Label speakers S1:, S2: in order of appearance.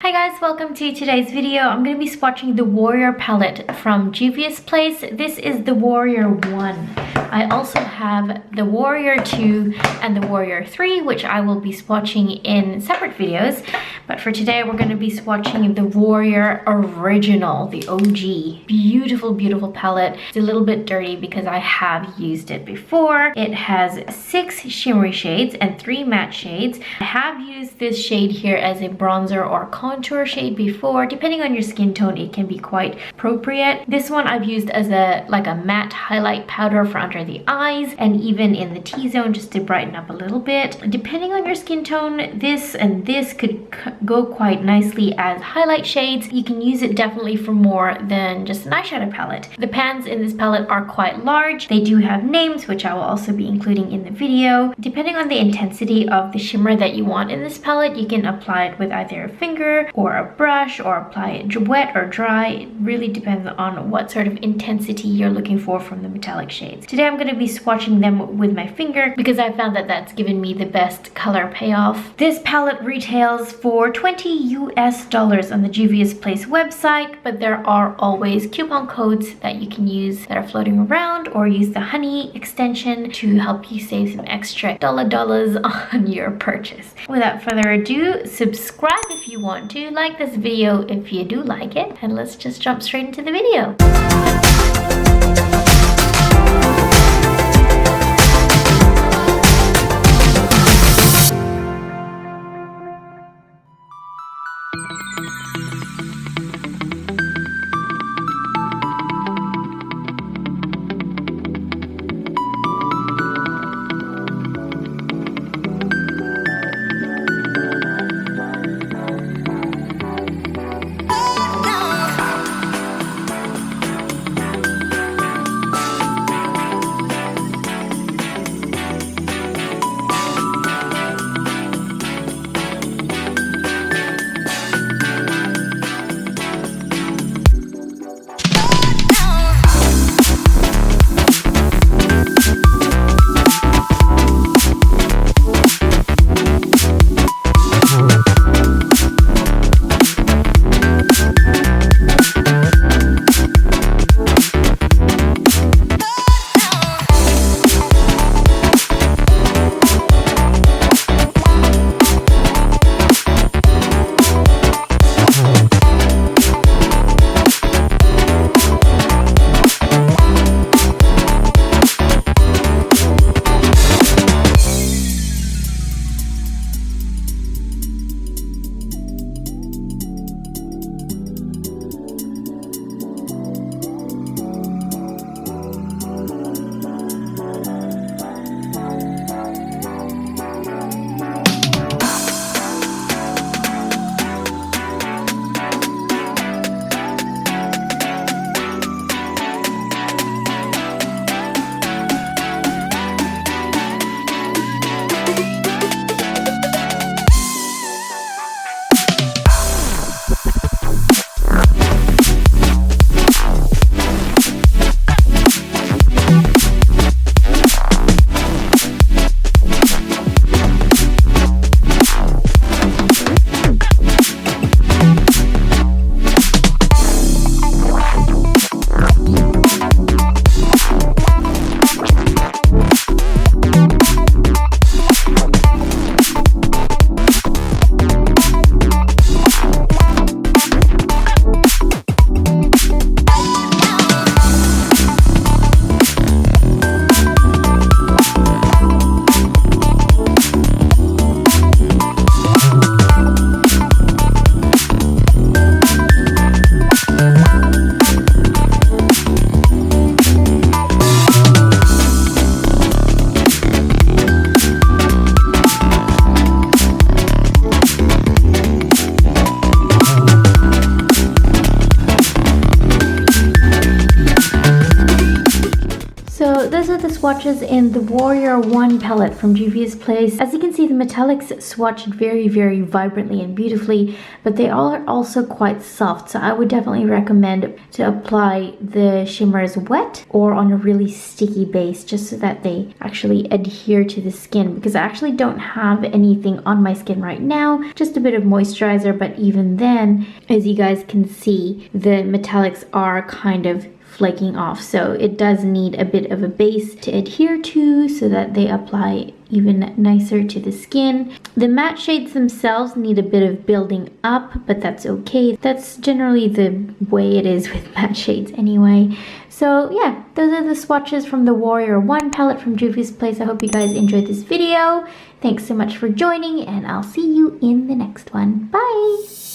S1: Hi guys, welcome to today's video. I'm going to be swatching the Warrior palette from Juvia's place. This is the Warrior 1. I also have the Warrior 2 and the Warrior 3, which I will be swatching in separate videos. But for today, we're going to be swatching the Warrior Original, the OG. Beautiful, beautiful palette. It's a little bit dirty because I have used it before. It has 6 shimmery shades and 3 matte shades. I have used this shade here as a bronzer or contour shade before. Depending on your skin tone, it can be quite appropriate. This one I've used as a matte highlight powder for under the eyes and even in the T-zone just to brighten up a little bit. Depending on your skin tone, this and this could go quite nicely as highlight shades. You can use it definitely for more than just an eyeshadow palette. The pans in this palette are quite large. They do have names, which I will also be including in the video. Depending on the intensity of the shimmer that you want in this palette, you can apply it with either a finger or a brush or apply it wet or dry. It really depends on what sort of intensity you're looking for from the metallic shades. Today I'm going to be swatching them with my finger because I found that that's given me the best color payoff. This palette retails for $20 US on the Juvia's Place website, but there are always coupon codes that you can use that are floating around, or use the honey extension to help you save some extra dollars on your purchase. Without further ado, subscribe if you want to, like this video if you do like it, and let's just jump straight into the video. swatches in the Warrior 1 palette from Juvia's Place. As you can see, the metallics swatched very, very vibrantly and beautifully, but they are also quite soft, so I would definitely recommend to apply the shimmers wet or on a really sticky base, just so that they actually adhere to the skin, because I actually don't have anything on my skin right now, just a bit of moisturizer, but even then, as you guys can see, the metallics are kind of flaking off, so it does need a bit of a base to adhere to so that they apply even nicer to the skin. The matte shades themselves need a bit of building up, but that's okay. That's generally the way it is with matte shades anyway. So yeah, those are the swatches from the Warrior 1 palette from Juvia's Place. I hope you guys enjoyed this video. Thanks so much for joining, and I'll see you in the next one. Bye!